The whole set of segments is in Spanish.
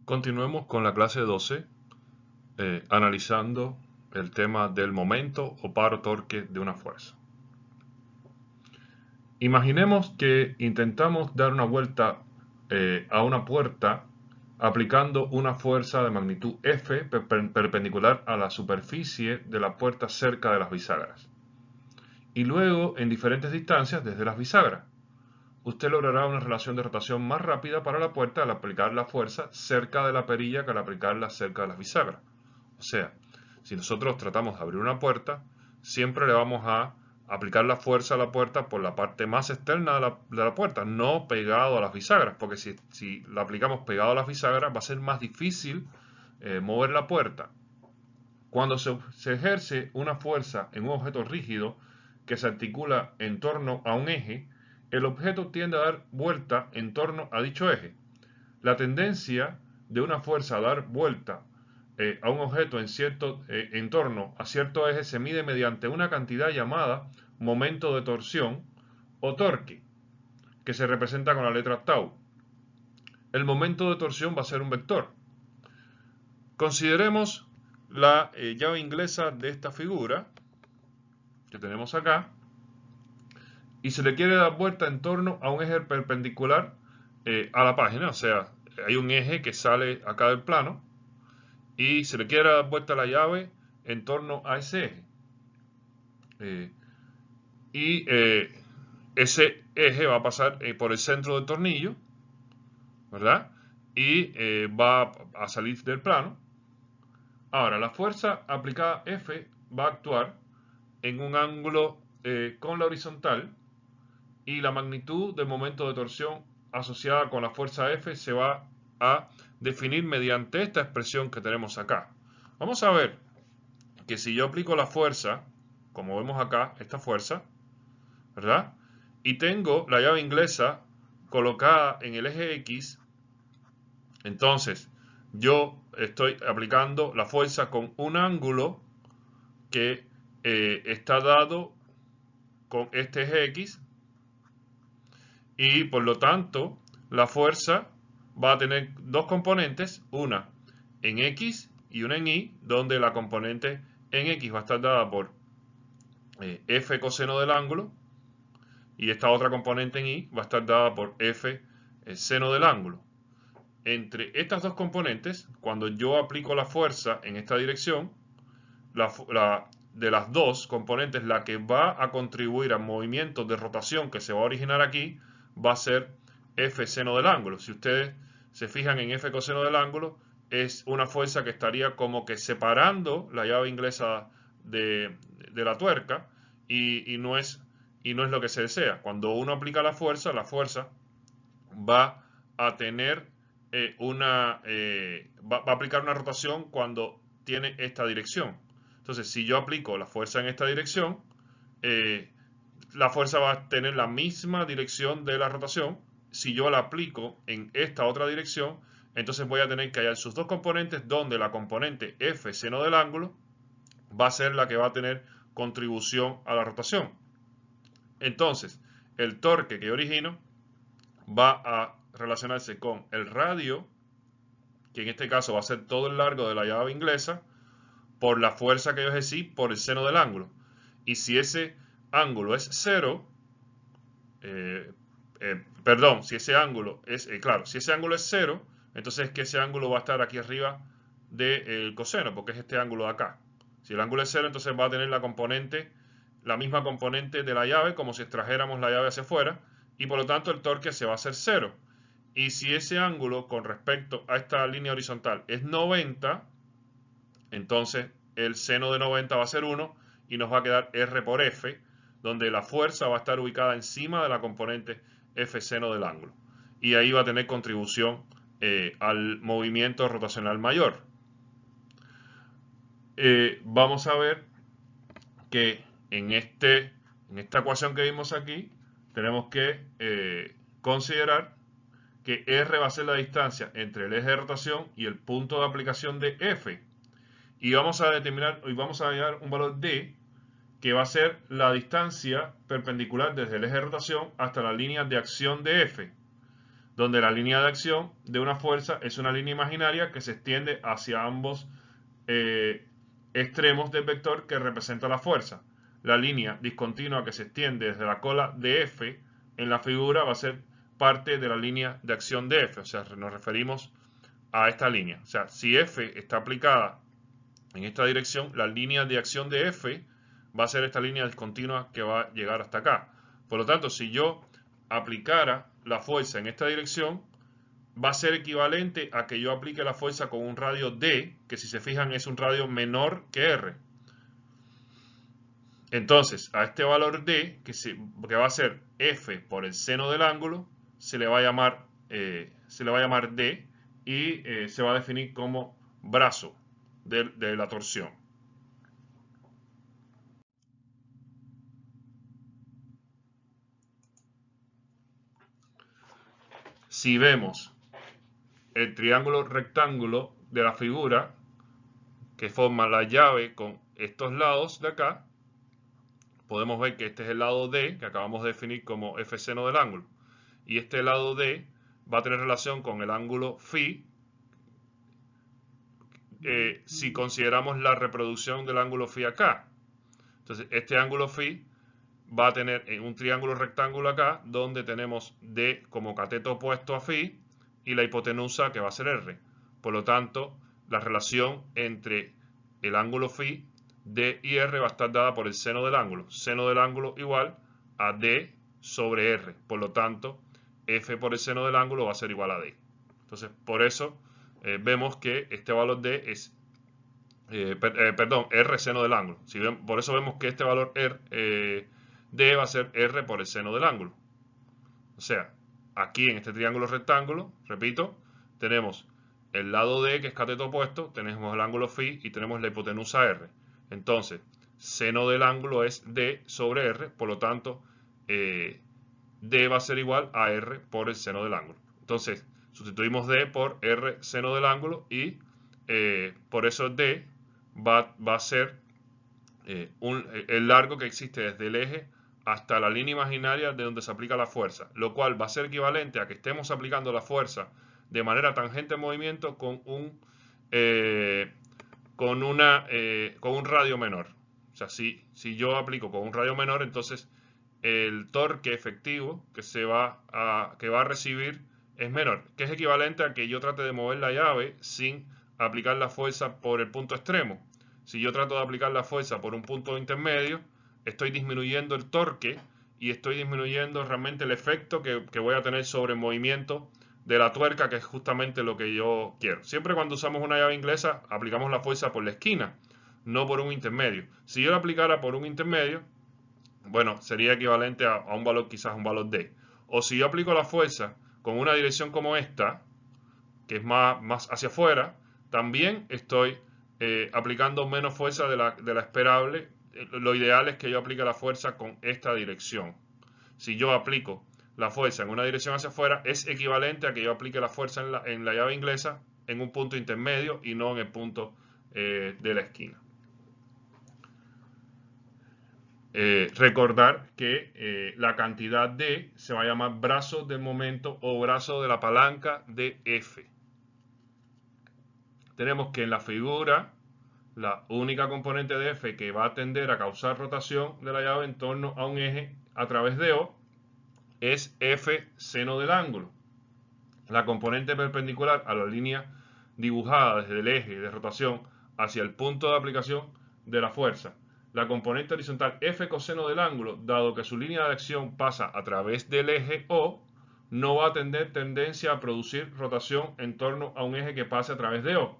Continuemos con la clase 12, analizando el tema del momento o par o torque de una fuerza. Imaginemos que intentamos dar una vuelta a una puerta aplicando una fuerza de magnitud F perpendicular a la superficie de la puerta cerca de las bisagras. Y luego en diferentes distancias desde las bisagras. Usted logrará una relación de rotación más rápida para la puerta al aplicar la fuerza cerca de la perilla que al aplicarla cerca de las bisagras. O sea, si nosotros tratamos de abrir una puerta, siempre le vamos a aplicar la fuerza a la puerta por la parte más externa de la puerta, no pegado a las bisagras, porque si la aplicamos pegado a las bisagras va a ser más difícil mover la puerta. Cuando se ejerce una fuerza en un objeto rígido que se articula en torno a un eje, el objeto tiende a dar vuelta en torno a dicho eje. La tendencia de una fuerza a dar vuelta a un objeto en torno a cierto eje se mide mediante una cantidad llamada momento de torsión o torque, que se representa con la letra tau. El momento de torsión va a ser un vector. Consideremos la llave inglesa de esta figura que tenemos acá y se le quiere dar vuelta en torno a un eje perpendicular a la página, o sea, hay un eje que sale acá del plano y se le quiere dar vuelta la llave en torno a ese eje. Ese eje va a pasar por el centro del tornillo, ¿verdad? Y va a salir del plano. Ahora, la fuerza aplicada F va a actuar en un ángulo con la horizontal y la magnitud del momento de torsión asociada con la fuerza F se va a definir mediante esta expresión que tenemos acá. Vamos a ver que si yo aplico la fuerza, como vemos acá, esta fuerza, ¿verdad? Y tengo la llave inglesa colocada en el eje X, entonces yo estoy aplicando la fuerza con un ángulo que está dado con este eje X y por lo tanto la fuerza va a tener dos componentes, una en X y una en Y, donde la componente en X va a estar dada por F coseno del ángulo y esta otra componente en Y va a estar dada por F seno del ángulo. Entre estas dos componentes, cuando yo aplico la fuerza en esta dirección, de las dos componentes, la que va a contribuir al movimiento de rotación que se va a originar aquí, va a ser F seno del ángulo. Si ustedes se fijan en F coseno del ángulo, es una fuerza que estaría como que separando la llave inglesa de la tuerca y no es lo que se desea. Cuando uno aplica la fuerza va a tener va a aplicar una rotación cuando tiene esta dirección. Entonces, si yo aplico la fuerza en esta dirección, la fuerza va a tener la misma dirección de la rotación. Si yo la aplico en esta otra dirección, entonces voy a tener que hallar sus dos componentes, donde la componente F seno del ángulo va a ser la que va a tener contribución a la rotación. Entonces, el torque que yo origino va a relacionarse con el radio, que en este caso va a ser todo el largo de la llave inglesa, por la fuerza que yo ejercí por el seno del ángulo. Y si ese ángulo es cero, perdón, si ese ángulo es, claro, si ese ángulo es cero, entonces es que ese ángulo va a estar aquí arriba del coseno, porque es este ángulo de acá. Si el ángulo es cero, entonces va a tener la misma componente de la llave, como si extrajéramos la llave hacia afuera, y por lo tanto el torque se va a hacer cero. Y si ese ángulo con respecto a esta línea horizontal es 90, entonces el seno de 90 va a ser 1 y nos va a quedar R por F, donde la fuerza va a estar ubicada encima de la componente F seno del ángulo. Y ahí va a tener contribución al movimiento rotacional mayor. Vamos a ver que en esta ecuación que vimos aquí, tenemos que considerar que R va a ser la distancia entre el eje de rotación y el punto de aplicación de F. Y vamos a hallar un valor D, que va a ser la distancia perpendicular desde el eje de rotación hasta la línea de acción de F. donde la línea de acción de una fuerza es una línea imaginaria que se extiende hacia ambos extremos del vector que representa la fuerza. La línea discontinua que se extiende desde la cola de F en la figura va a ser parte de la línea de acción de F, o sea, nos referimos a esta línea. O sea, si F está aplicada en esta dirección, la línea de acción de F va a ser esta línea discontinua que va a llegar hasta acá. Por lo tanto, si yo aplicara la fuerza en esta dirección, va a ser equivalente a que yo aplique la fuerza con un radio D, que si se fijan es un radio menor que R. Entonces, a este valor D, que va a ser F por el seno del ángulo, se le va a llamar D y se va a definir como brazo de la torsión. Si vemos el triángulo rectángulo de la figura que forma la llave con estos lados de acá, podemos ver que este es el lado D, que acabamos de definir como F seno del ángulo. Y este lado D va a tener relación con el ángulo φ, si consideramos la reproducción del ángulo φ acá. Entonces, este ángulo φ va a tener un triángulo rectángulo acá, donde tenemos D como cateto opuesto a φ y la hipotenusa que va a ser R. Por lo tanto, la relación entre el ángulo φ, D y R va a estar dada por el seno del ángulo. Seno del ángulo igual a D sobre R. Por lo tanto, F por el seno del ángulo va a ser igual a D. Entonces, por eso vemos que este valor D es, R seno del ángulo. Por eso vemos que este valor D va a ser R por el seno del ángulo. O sea, aquí en este triángulo rectángulo, repito, tenemos el lado D, que es cateto opuesto, tenemos el ángulo φ y tenemos la hipotenusa R. Entonces, seno del ángulo es D sobre R, por lo tanto, D va a ser igual a R por el seno del ángulo. Entonces, sustituimos D por R seno del ángulo y por eso D va a ser el largo que existe desde el eje hasta la línea imaginaria de donde se aplica la fuerza, lo cual va a ser equivalente a que estemos aplicando la fuerza de manera tangente en movimiento con un radio menor. O sea, si yo aplico con un radio menor, entonces el torque efectivo que va a recibir es menor, que es equivalente a que yo trate de mover la llave sin aplicar la fuerza por el punto extremo. Si yo trato de aplicar la fuerza por un punto intermedio, estoy disminuyendo el torque y estoy disminuyendo realmente el efecto que voy a tener sobre el movimiento de la tuerca, que es justamente lo que yo quiero. Siempre cuando usamos una llave inglesa, aplicamos la fuerza por la esquina, no por un intermedio. Si yo la aplicara por un intermedio, bueno, sería equivalente a un valor, quizás un valor D. O si yo aplico la fuerza con una dirección como esta, que es más hacia afuera, también estoy aplicando menos fuerza de la esperable. Lo ideal es que yo aplique la fuerza con esta dirección. Si yo aplico la fuerza en una dirección hacia afuera, es equivalente a que yo aplique la fuerza en la llave inglesa en un punto intermedio y no en el punto de la esquina. Recordar que la cantidad D se va a llamar brazo del momento o brazo de la palanca de F. Tenemos que en la figura la única componente de F que va a tender a causar rotación de la llave en torno a un eje a través de O es F seno del ángulo. La componente perpendicular a la línea dibujada desde el eje de rotación hacia el punto de aplicación de la fuerza. La componente horizontal F coseno del ángulo, dado que su línea de acción pasa a través del eje O, no va a tener tendencia a producir rotación en torno a un eje que pase a través de O.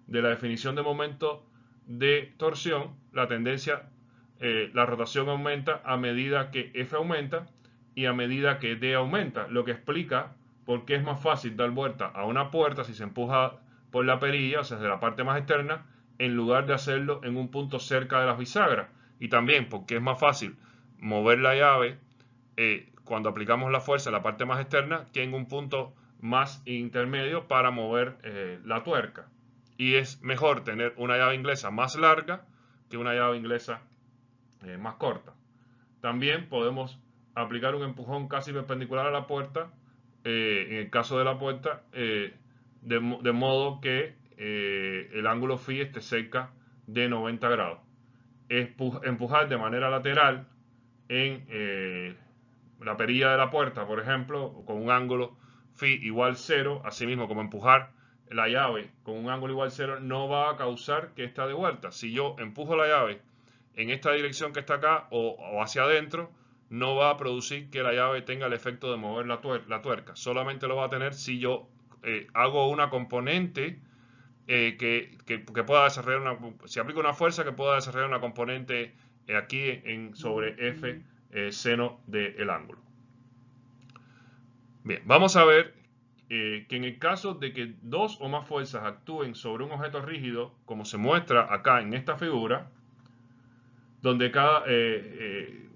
De la definición de momento de torsión, la rotación aumenta a medida que F aumenta y a medida que D aumenta, lo que explica por qué es más fácil dar vuelta a una puerta si se empuja por la perilla, o sea, desde la parte más externa, en lugar de hacerlo en un punto cerca de las bisagras. Y también porque es más fácil mover la llave cuando aplicamos la fuerza en la parte más externa que en un punto más intermedio para mover la tuerca. Y es mejor tener una llave inglesa más larga que una llave inglesa más corta. También podemos aplicar un empujón casi perpendicular a la puerta en el caso de la puerta, de modo que el ángulo phi esté cerca de 90 grados. Empujar de manera lateral en la perilla de la puerta, por ejemplo, con un ángulo phi igual 0, asimismo como empujar la llave con un ángulo igual 0, no va a causar que esta dé vuelta. Si yo empujo la llave en esta dirección que está acá o hacia adentro, no va a producir que la llave tenga el efecto de mover la tuerca. Solamente lo va a tener si yo hago una componente que pueda desarrollar si aplico una fuerza que pueda desarrollar una componente aquí sobre F seno del ángulo. Bien, vamos a ver que en el caso de que dos o más fuerzas actúen sobre un objeto rígido, como se muestra acá en esta figura, donde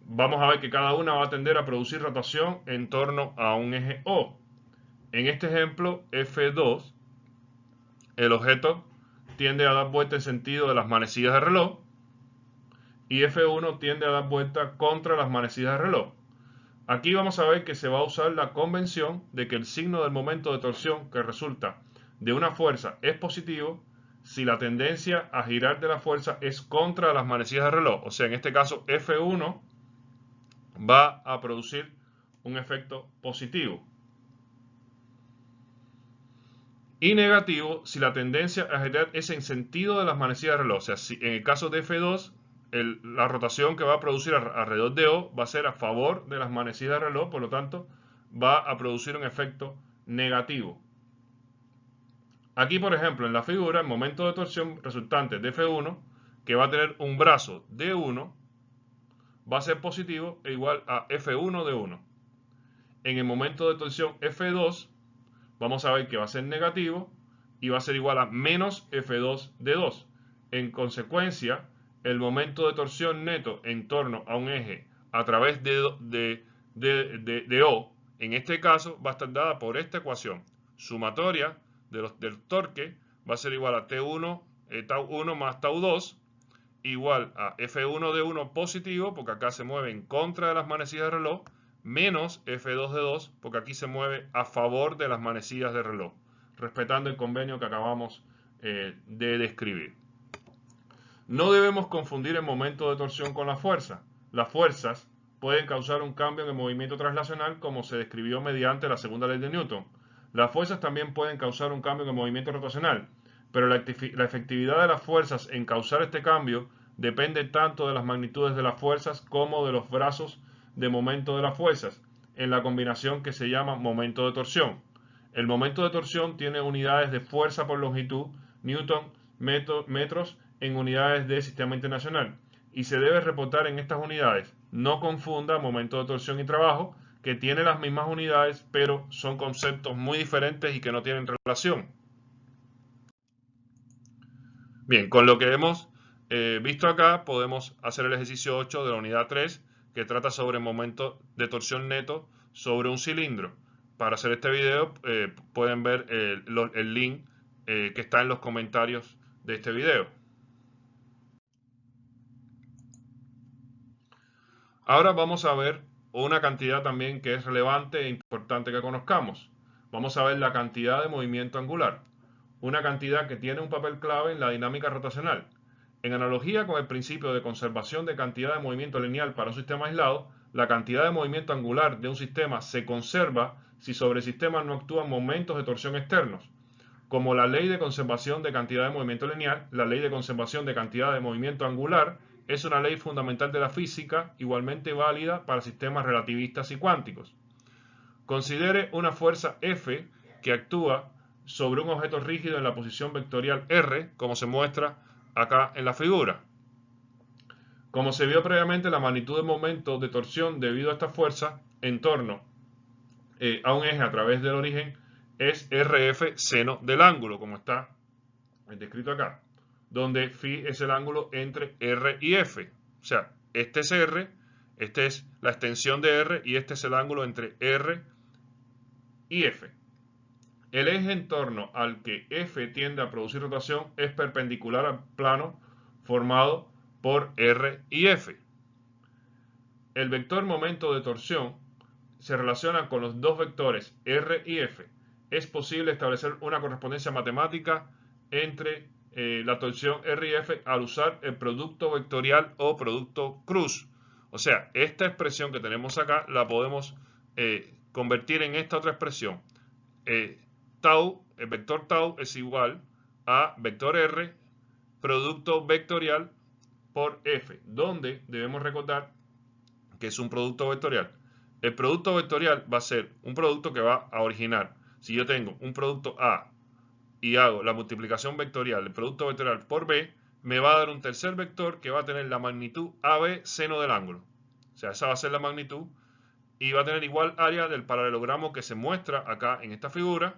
vamos a ver que cada una va a tender a producir rotación en torno a un eje O. En este ejemplo, F2, el objeto tiende a dar vuelta en sentido de las manecillas del reloj y F1 tiende a dar vuelta contra las manecillas del reloj. Aquí vamos a ver que se va a usar la convención de que el signo del momento de torsión que resulta de una fuerza es positivo si la tendencia a girar de la fuerza es contra las manecillas del reloj. O sea, en este caso F1 va a producir un efecto positivo. Y negativo si la tendencia a girar es en sentido de las manecillas del reloj. O sea, si en el caso de F2, la rotación que va a producir alrededor de O va a ser a favor de las manecillas del reloj, por lo tanto, va a producir un efecto negativo. Aquí, por ejemplo, en la figura, el momento de torsión resultante de F1, que va a tener un brazo de 1, va a ser positivo e igual a F1 de 1. En el momento de torsión F2, vamos a ver que va a ser negativo y va a ser igual a menos F2 de 2. En consecuencia, el momento de torsión neto en torno a un eje a través de O, en este caso, va a estar dada por esta ecuación. Sumatoria del torque va a ser igual a T1, tau 1 más tau 2, igual a F1 de 1 positivo, porque acá se mueve en contra de las manecillas del reloj, menos F2 de 2, porque aquí se mueve a favor de las manecillas del reloj, respetando el convenio que acabamos de describir. No debemos confundir el momento de torsión con la fuerza. Las fuerzas pueden causar un cambio en el movimiento translacional, como se describió mediante la segunda ley de Newton. Las fuerzas también pueden causar un cambio en el movimiento rotacional, pero la efectividad de las fuerzas en causar este cambio depende tanto de las magnitudes de las fuerzas como de los brazos de momento de las fuerzas, en la combinación que se llama momento de torsión. El momento de torsión tiene unidades de fuerza por longitud, newton, metros, en unidades de sistema internacional, y se debe reportar en estas unidades. No confunda momento de torsión y trabajo, que tiene las mismas unidades, pero son conceptos muy diferentes y que no tienen relación. Bien, con lo que hemos visto acá, podemos hacer el ejercicio 8 de la unidad 3, que trata sobre el momento de torsión neto sobre un cilindro. Para hacer este video pueden ver el link que está en los comentarios de este video. Ahora vamos a ver una cantidad también que es relevante e importante que conozcamos. Vamos a ver la cantidad de movimiento angular, una cantidad que tiene un papel clave en la dinámica rotacional. En analogía con el principio de conservación de cantidad de movimiento lineal para un sistema aislado, la cantidad de movimiento angular de un sistema se conserva si sobre el sistema no actúan momentos de torsión externos. Como la ley de conservación de cantidad de movimiento lineal, la ley de conservación de cantidad de movimiento angular es una ley fundamental de la física, igualmente válida para sistemas relativistas y cuánticos. Considere una fuerza F que actúa sobre un objeto rígido en la posición vectorial R, como se muestra acá en la figura. Como se vio previamente, la magnitud del momento de torsión debido a esta fuerza en torno a un eje a través del origen es RF seno del ángulo, como está descrito acá, donde phi es el ángulo entre R y F. O sea, este es R, esta es la extensión de R y este es el ángulo entre R y F. El eje en torno al que F tiende a producir rotación es perpendicular al plano formado por R y F. El vector momento de torsión se relacionan con los dos vectores R y F, es posible establecer una correspondencia matemática entre la torsión R y F al usar el producto vectorial o producto cruz. O sea, esta expresión que tenemos acá la podemos convertir en esta otra expresión. Tau, el vector tau es igual a vector R producto vectorial por F, donde debemos recordar que es un producto vectorial. El producto vectorial va a ser un producto que va a originar, si yo tengo un producto A y hago la multiplicación vectorial, el producto vectorial por B, me va a dar un tercer vector que va a tener la magnitud AB seno del ángulo. O sea, esa va a ser la magnitud y va a tener igual área del paralelogramo que se muestra acá en esta figura.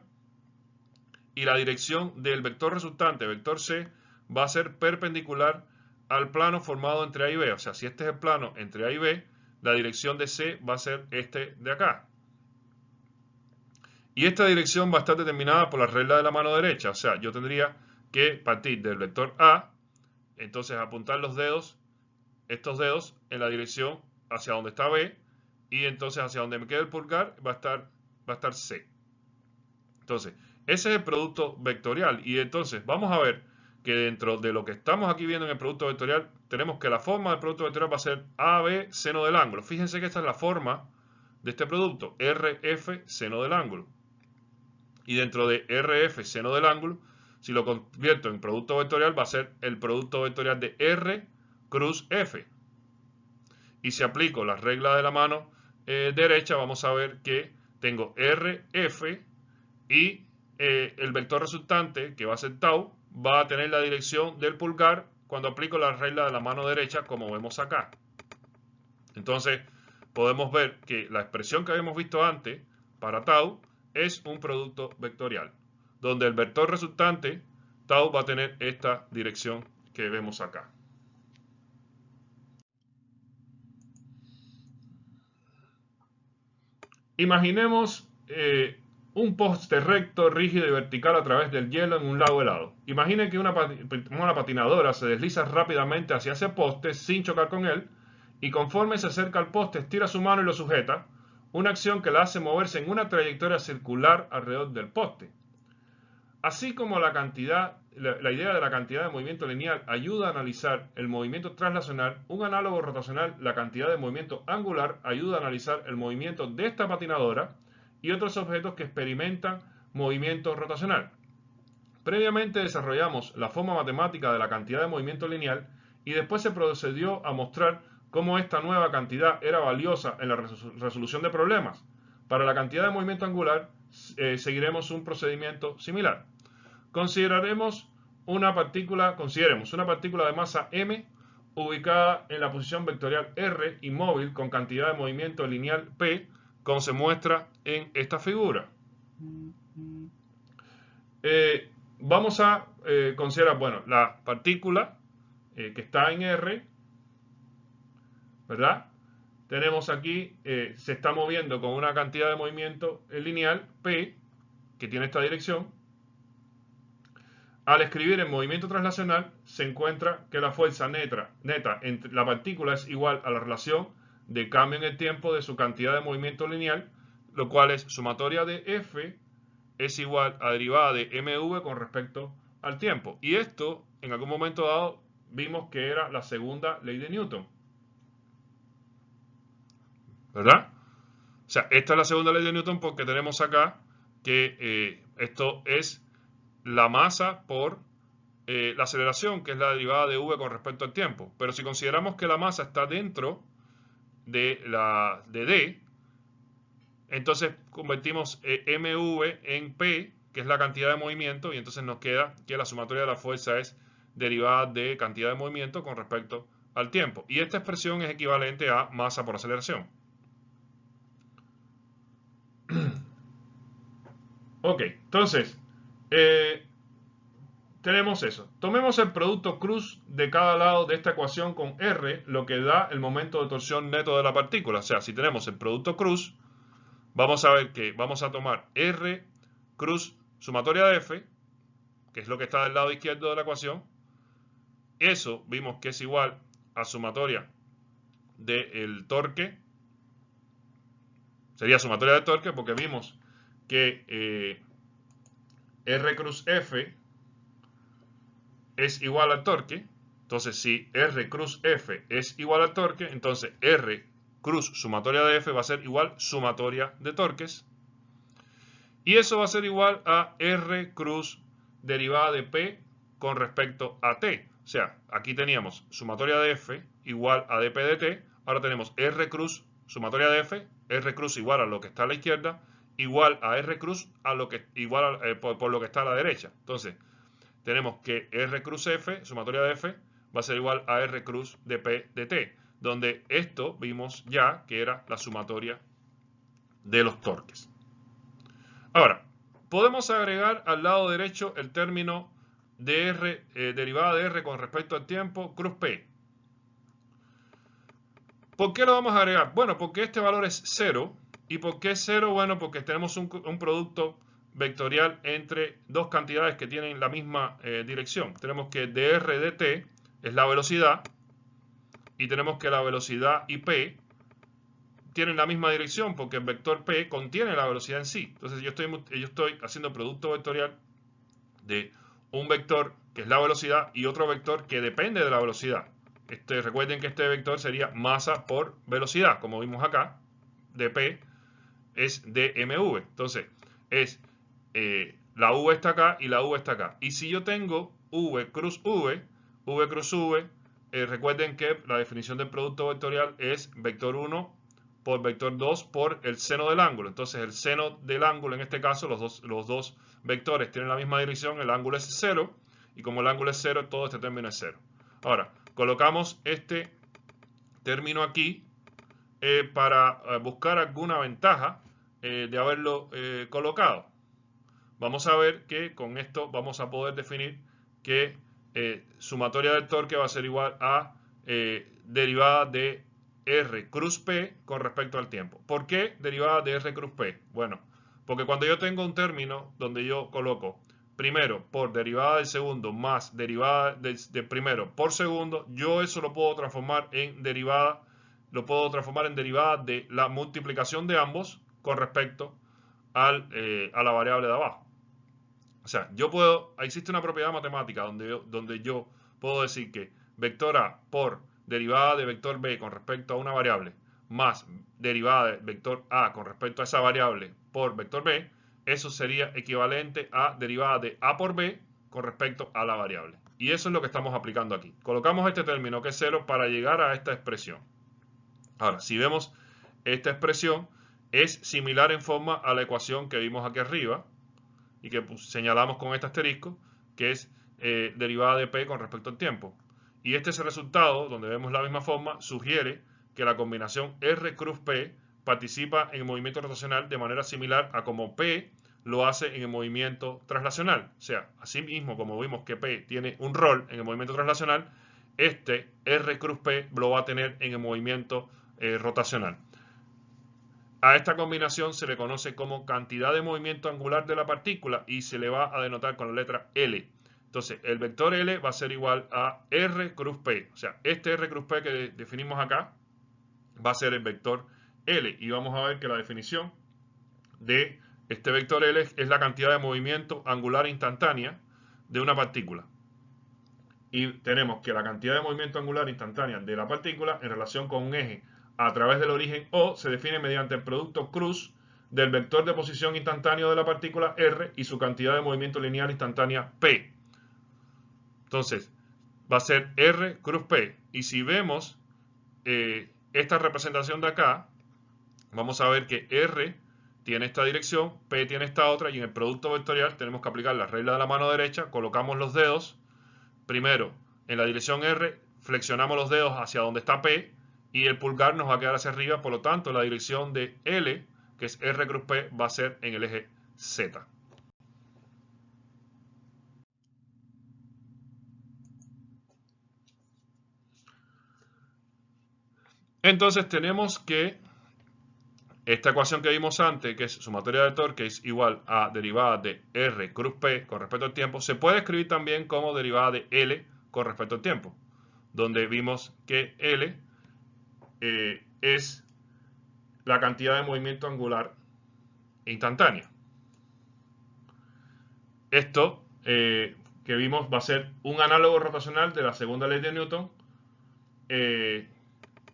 Y la dirección del vector resultante, vector C, va a ser perpendicular al plano formado entre A y B. O sea, si este es el plano entre A y B, la dirección de C va a ser este de acá. Y esta dirección va a estar determinada por la regla de la mano derecha. O sea, yo tendría que partir del vector A, entonces apuntar los dedos, estos dedos, en la dirección hacia donde está B, y entonces hacia donde me quede el pulgar va a estar C. Entonces, ese es el producto vectorial. Y entonces vamos a ver que dentro de lo que estamos aquí viendo en el producto vectorial, tenemos que la forma del producto vectorial va a ser AB seno del ángulo. Fíjense que esta es la forma de este producto, RF seno del ángulo. Y dentro de RF seno del ángulo, si lo convierto en producto vectorial, va a ser el producto vectorial de R cruz F. Y si aplico la regla de la mano derecha, vamos a ver que tengo RF y el vector resultante, que va a ser tau, va a tener la dirección del pulgar cuando aplico la regla de la mano derecha, como vemos acá. Entonces, podemos ver que la expresión que habíamos visto antes para tau es un producto vectorial, donde el vector resultante, tau, va a tener esta dirección que vemos acá. Imaginemos un poste recto, rígido y vertical a través del hielo en un lago helado. Imagine que una patinadora se desliza rápidamente hacia ese poste sin chocar con él y conforme se acerca al poste estira su mano y lo sujeta, una acción que la hace moverse en una trayectoria circular alrededor del poste. Así como la idea de la cantidad de movimiento lineal ayuda a analizar el movimiento translacional, un análogo rotacional, la cantidad de movimiento angular, ayuda a analizar el movimiento de esta patinadora y otros objetos que experimentan movimiento rotacional. Previamente desarrollamos la forma matemática de la cantidad de movimiento lineal y después se procedió a mostrar cómo esta nueva cantidad era valiosa en la resolución de problemas. Para la cantidad de movimiento angular seguiremos un procedimiento similar. Consideremos una partícula de masa m ubicada en la posición vectorial R y móvil con cantidad de movimiento lineal P, como se muestra en esta figura. Vamos a considerar, bueno, la partícula que está en R, ¿verdad? Tenemos aquí, se está moviendo con una cantidad de movimiento lineal P, que tiene esta dirección. Al escribir el movimiento translacional, se encuentra que la fuerza neta entre la partícula es igual a la relación de cambio en el tiempo de su cantidad de movimiento lineal, lo cual es sumatoria de F es igual a derivada de mv con respecto al tiempo. Y esto, en algún momento dado, vimos que era la segunda ley de Newton. ¿Verdad? O sea, esta es la segunda ley de Newton porque tenemos acá que esto es la masa por la aceleración, que es la derivada de v con respecto al tiempo. Pero si consideramos que la masa está dentro de d, entonces convertimos mv en p, que es la cantidad de movimiento, y entonces nos queda que la sumatoria de la fuerza es derivada de cantidad de movimiento con respecto al tiempo. Y esta expresión es equivalente a masa por aceleración. Ok, entonces, tenemos eso. Tomemos el producto cruz de cada lado de esta ecuación con R, lo que da el momento de torsión neto de la partícula. O sea, si tenemos el producto cruz, vamos a ver que vamos a tomar R cruz sumatoria de F, que es lo que está del lado izquierdo de la ecuación. Eso vimos que es igual a sumatoria del torque sería sumatoria de torque porque vimos que R cruz F es igual al torque. Entonces, si R cruz F es igual al torque, entonces R cruz sumatoria de F va a ser igual sumatoria de torques. Y eso va a ser igual a R cruz derivada de P con respecto a T. O sea, aquí teníamos sumatoria de F igual a dP de T. Ahora tenemos R cruz sumatoria de F, R cruz igual a lo que está a la izquierda, igual a R cruz a lo que, igual a, por lo que está a la derecha. Entonces, tenemos que R cruz F, sumatoria de F, va a ser igual a R cruz de P de T, donde esto vimos ya que era la sumatoria de los torques. Ahora, podemos agregar al lado derecho el término de R, derivada de R con respecto al tiempo, cruz P. ¿Por qué lo vamos a agregar? Bueno, porque este valor es 0. ¿Y por qué es 0? Bueno, porque tenemos un producto vectorial entre dos cantidades que tienen la misma dirección. Tenemos que dr dt es la velocidad y tenemos que la velocidad y p tienen la misma dirección porque el vector p contiene la velocidad en sí. Entonces yo estoy haciendo producto vectorial de un vector que es la velocidad y otro vector que depende de la velocidad. Recuerden que este vector sería masa por velocidad, como vimos acá, dp es dmv. Entonces, es la v está acá y la v está acá. Y si yo tengo v cruz v cruz v, recuerden que la definición del producto vectorial es vector 1 por vector 2 por el seno del ángulo. Entonces, el seno del ángulo, en este caso, los dos vectores tienen la misma dirección, el ángulo es 0, y como el ángulo es 0, todo este término es 0. Ahora, colocamos este término aquí para buscar alguna ventaja de haberlo colocado. Vamos a ver que con esto vamos a poder definir que sumatoria del torque va a ser igual a derivada de R cruz P con respecto al tiempo. ¿Por qué derivada de R cruz P? Bueno, porque cuando yo tengo un término donde yo coloco primero por derivada del segundo más derivada del primero por segundo, yo eso lo puedo transformar en derivada, de la multiplicación de ambos con respecto a la variable de abajo. O sea, existe una propiedad matemática donde yo puedo decir que vector A por derivada de vector B con respecto a una variable más derivada de vector A con respecto a esa variable por vector B, eso sería equivalente a derivada de A por B con respecto a la variable. Y eso es lo que estamos aplicando aquí. Colocamos este término que es 0 para llegar a esta expresión. Ahora, si vemos esta expresión, es similar en forma a la ecuación que vimos aquí arriba y que señalamos con este asterisco, que es derivada de P con respecto al tiempo. Y este es el resultado, donde vemos la misma forma, sugiere que la combinación R cruz P participa en el movimiento rotacional de manera similar a como P lo hace en el movimiento traslacional. O sea, así mismo como vimos que P tiene un rol en el movimiento traslacional, este R cruz P lo va a tener en el movimiento rotacional. A esta combinación se le conoce como cantidad de movimiento angular de la partícula y se le va a denotar con la letra L. Entonces, el vector L va a ser igual a R cruz P. O sea, este R cruz P que definimos acá va a ser el vector L. Y vamos a ver que la definición de este vector L es la cantidad de movimiento angular instantánea de una partícula. Y tenemos que la cantidad de movimiento angular instantánea de la partícula en relación con un eje a través del origen O se define mediante el producto cruz del vector de posición instantáneo de la partícula R y su cantidad de movimiento lineal instantánea P. Entonces, va a ser R cruz P. Y si vemos esta representación de acá, vamos a ver que R tiene esta dirección, P tiene esta otra, y en el producto vectorial tenemos que aplicar la regla de la mano derecha, colocamos los dedos, primero en la dirección R, flexionamos los dedos hacia donde está P, y el pulgar nos va a quedar hacia arriba, por lo tanto la dirección de L, que es R cruz P, va a ser en el eje Z. Entonces tenemos que esta ecuación que vimos antes, que es sumatoria de torque, es igual a derivada de R cruz P con respecto al tiempo, se puede escribir también como derivada de L con respecto al tiempo, donde vimos que L es la cantidad de movimiento angular instantánea. Esto que vimos va a ser un análogo rotacional de la segunda ley de Newton,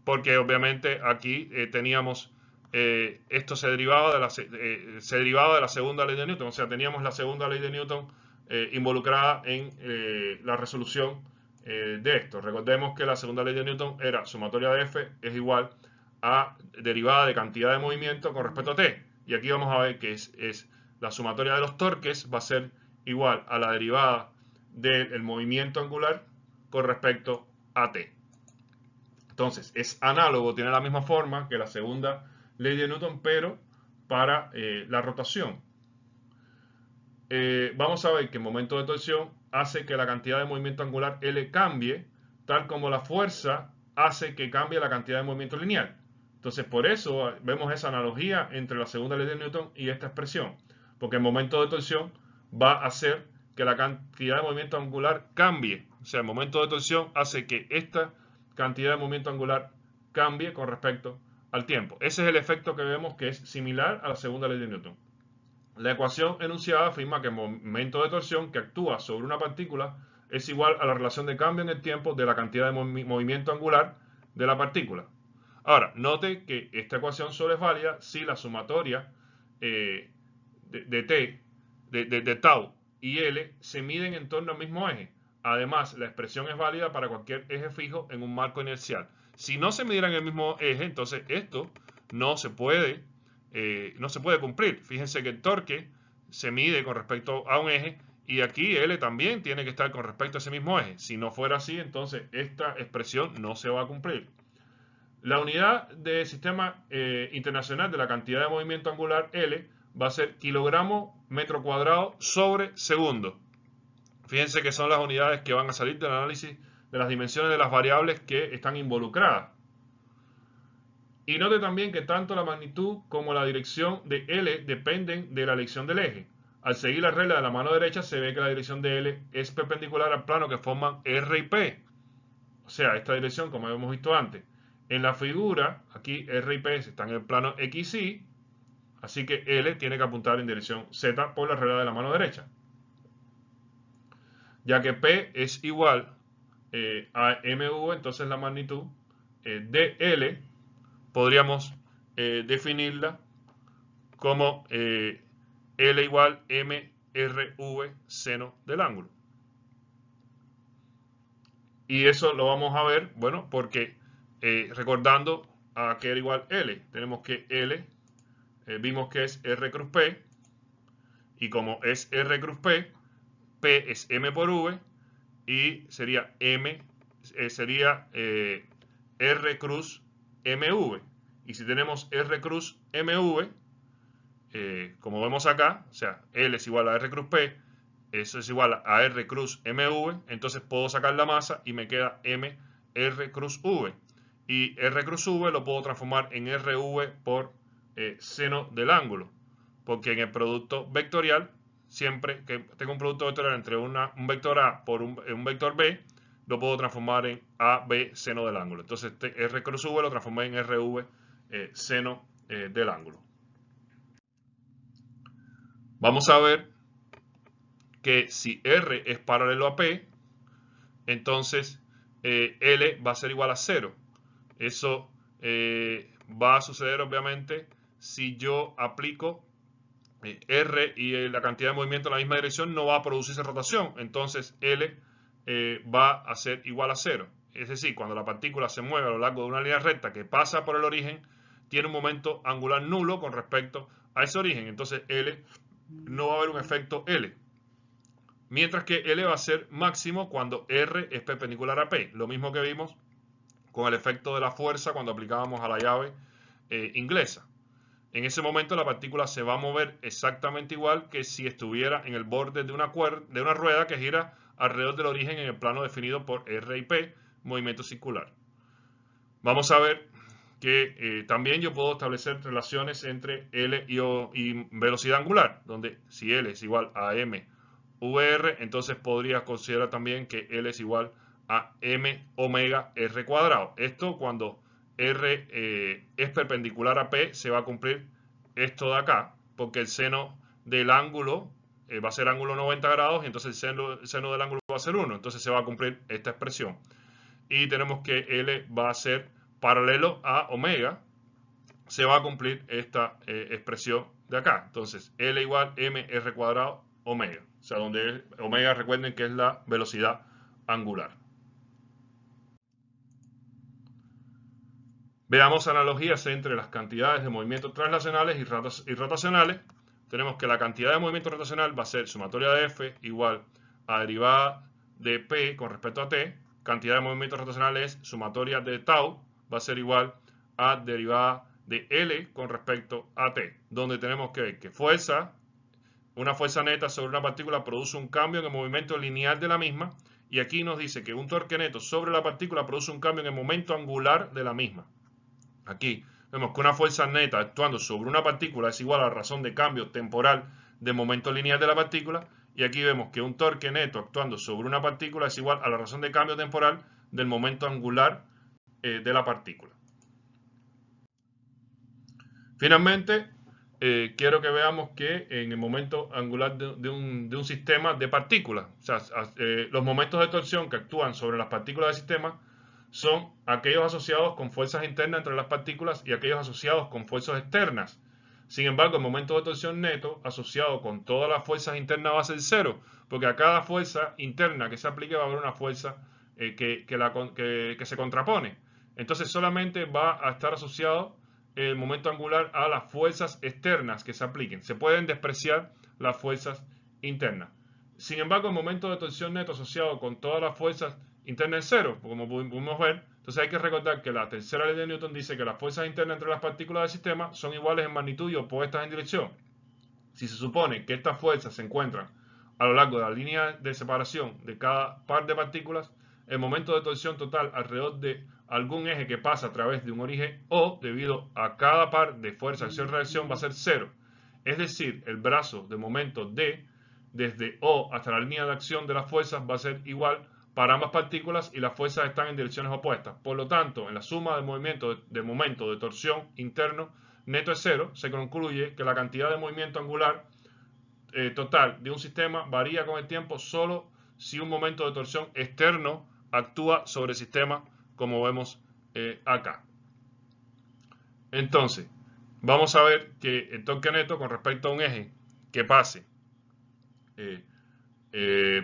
porque obviamente aquí teníamos, esto se derivaba de la segunda ley de Newton, o sea, teníamos la segunda ley de Newton involucrada en la resolución de esto. Recordemos que la segunda ley de Newton era sumatoria de F es igual a derivada de cantidad de movimiento con respecto a T. Y aquí vamos a ver que es la sumatoria de los torques va a ser igual a la derivada del movimiento angular con respecto a T. Entonces, es análogo, tiene la misma forma que la segunda ley de Newton, pero para la rotación. Vamos a ver que el momento de torsión hace que la cantidad de movimiento angular L cambie, tal como la fuerza hace que cambie la cantidad de movimiento lineal. Entonces, por eso vemos esa analogía entre la segunda ley de Newton y esta expresión, porque el momento de torsión va a hacer que la cantidad de movimiento angular cambie. O sea, el momento de torsión hace que esta cantidad de movimiento angular cambie con respecto al tiempo. Ese es el efecto que vemos que es similar a la segunda ley de Newton. La ecuación enunciada afirma que el momento de torsión que actúa sobre una partícula es igual a la relación de cambio en el tiempo de la cantidad de movimiento angular de la partícula. Ahora, note que esta ecuación solo es válida si la sumatoria de tau y L se miden en torno al mismo eje. Además, la expresión es válida para cualquier eje fijo en un marco inercial. Si no se midieran en el mismo eje, entonces esto no se puede cumplir. Fíjense que el torque se mide con respecto a un eje y aquí L también tiene que estar con respecto a ese mismo eje. Si no fuera así, entonces esta expresión no se va a cumplir. La unidad de sistema internacional de la cantidad de movimiento angular L va a ser kilogramo metro cuadrado sobre segundo. Fíjense que son las unidades que van a salir del análisis de las dimensiones de las variables que están involucradas. Y note también que tanto la magnitud como la dirección de L dependen de la elección del eje. Al seguir la regla de la mano derecha se ve que la dirección de L es perpendicular al plano que forman R y P. O sea, esta dirección como hemos visto antes. En la figura, aquí R y P están en el plano XY, así que L tiene que apuntar en dirección Z por la regla de la mano derecha. Ya que P es igual a MV, entonces la magnitud de L podríamos definirla como L igual MRV seno del ángulo. Y eso lo vamos a ver, bueno, porque recordando a que era igual L, tenemos que L, vimos que es R cruz P, y como es R cruz P, P es M por V, y sería R cruz MV. Y si tenemos R cruz MV, como vemos acá, o sea, L es igual a R cruz P, eso es igual a R cruz MV, entonces puedo sacar la masa y me queda M R cruz V. Y R cruz V lo puedo transformar en RV por seno del ángulo, porque en el producto vectorial, siempre que tengo un producto vectorial entre un vector A por un vector B, lo puedo transformar en AB seno del ángulo. Entonces este R cruz V lo transformé en RV seno del ángulo. Vamos a ver que si R es paralelo a P, entonces L va a ser igual a 0. Eso va a suceder obviamente si yo aplico R y la cantidad de movimiento en la misma dirección, no va a producirse rotación. Entonces L va a ser igual a 0. Es decir, cuando la partícula se mueve a lo largo de una línea recta que pasa por el origen, tiene un momento angular nulo con respecto a ese origen. Entonces L no va a haber un efecto L. Mientras que L va a ser máximo cuando R es perpendicular a P. Lo mismo que vimos con el efecto de la fuerza cuando aplicábamos a la llave inglesa. En ese momento la partícula se va a mover exactamente igual que si estuviera en el borde de una rueda que gira alrededor del origen en el plano definido por R y P, movimiento circular. Vamos a ver que también yo puedo establecer relaciones entre L y velocidad angular, donde si L es igual a M VR, entonces podría considerar también que L es igual a M omega R cuadrado. Esto cuando R es perpendicular a P, se va a cumplir esto de acá, porque el seno del ángulo va a ser ángulo 90 grados y entonces el seno del ángulo va a ser 1. Entonces se va a cumplir esta expresión. Y tenemos que L va a ser paralelo a omega. Se va a cumplir esta expresión de acá. Entonces L igual mr cuadrado omega. O sea, donde omega, recuerden que es la velocidad angular. Veamos analogías entre las cantidades de movimientos translacionales y rotacionales. Tenemos que la cantidad de movimiento rotacional va a ser sumatoria de F igual a derivada de P con respecto a T. Cantidad de movimientos rotacionales sumatoria de tau va a ser igual a derivada de L con respecto a T. Donde tenemos que ver que una fuerza neta sobre una partícula produce un cambio en el movimiento lineal de la misma. Y aquí nos dice que un torque neto sobre la partícula produce un cambio en el momento angular de la misma. Aquí vemos que una fuerza neta actuando sobre una partícula es igual a la razón de cambio temporal de momento lineal de la partícula. Y aquí vemos que un torque neto actuando sobre una partícula es igual a la razón de cambio temporal del momento angular de la partícula. Finalmente, quiero que veamos que en el momento angular de un sistema de partículas, o sea, los momentos de torsión que actúan sobre las partículas del sistema son aquellos asociados con fuerzas internas entre las partículas y aquellos asociados con fuerzas externas. Sin embargo, el momento de torsión neto asociado con todas las fuerzas internas va a ser cero, porque a cada fuerza interna que se aplique va a haber una fuerza que se contrapone. Entonces solamente va a estar asociado el momento angular a las fuerzas externas que se apliquen. Se pueden despreciar las fuerzas internas. Sin embargo, el momento de torsión neto asociado con todas las fuerzas internas es cero, como pudimos ver. Entonces hay que recordar que la tercera ley de Newton dice que las fuerzas internas entre las partículas del sistema son iguales en magnitud y opuestas en dirección. Si se supone que estas fuerzas se encuentran a lo largo de la línea de separación de cada par de partículas, el momento de torsión total alrededor de algún eje que pasa a través de un origen O, debido a cada par de fuerza, acción, reacción, va a ser cero. Es decir, el brazo de momento D, desde O hasta la línea de acción de las fuerzas, va a ser igual para ambas partículas y las fuerzas están en direcciones opuestas. Por lo tanto, en la suma de momento de torsión interno neto es cero, se concluye que la cantidad de movimiento angular total de un sistema varía con el tiempo solo si un momento de torsión externo actúa sobre el sistema, como vemos acá. Entonces, vamos a ver que el torque neto con respecto a un eje que pase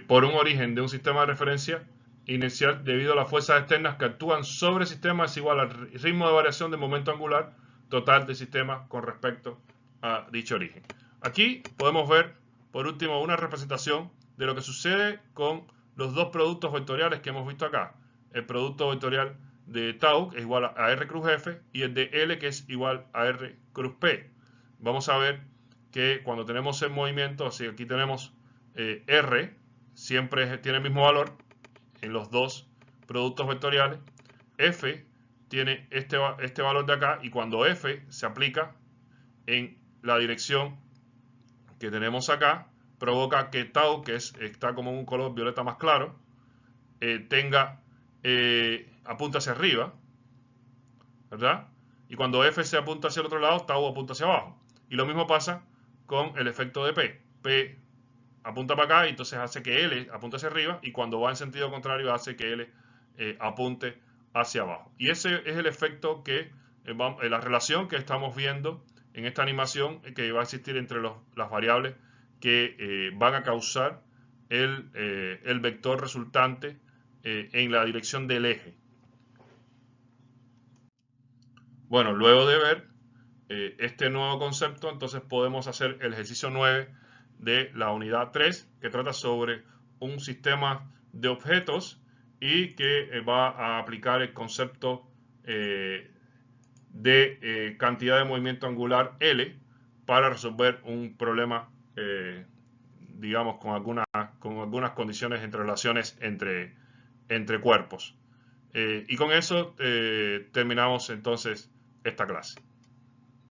por un origen de un sistema de referencia inicial debido a las fuerzas externas que actúan sobre el sistema es igual al ritmo de variación del momento angular total del sistema con respecto a dicho origen. Aquí podemos ver, por último, una representación de lo que sucede con los dos productos vectoriales que hemos visto acá. El producto vectorial de tau, que es igual a R cruz F, y el de L, que es igual a R cruz P. Vamos a ver que cuando tenemos el movimiento, así aquí tenemos R, siempre tiene el mismo valor en los dos productos vectoriales. F tiene este valor de acá, y cuando F se aplica en la dirección que tenemos acá, provoca que tau, que está como un color violeta más claro, apunta hacia arriba, ¿verdad? Y cuando F se apunta hacia el otro lado, tau apunta hacia abajo. Y lo mismo pasa con el efecto de P. P apunta para acá y entonces hace que L apunte hacia arriba, y cuando va en sentido contrario hace que L apunte hacia abajo. Y ese es el efecto la relación que estamos viendo en esta animación que va a existir entre las variables que van a causar el vector resultante en la dirección del eje. Bueno, luego de ver este nuevo concepto, entonces podemos hacer el ejercicio 9 de la unidad 3, que trata sobre un sistema de objetos y que va a aplicar el concepto de cantidad de movimiento angular L para resolver un problema, digamos, con algunas condiciones entre relaciones entre cuerpos. Y con eso terminamos entonces esta clase.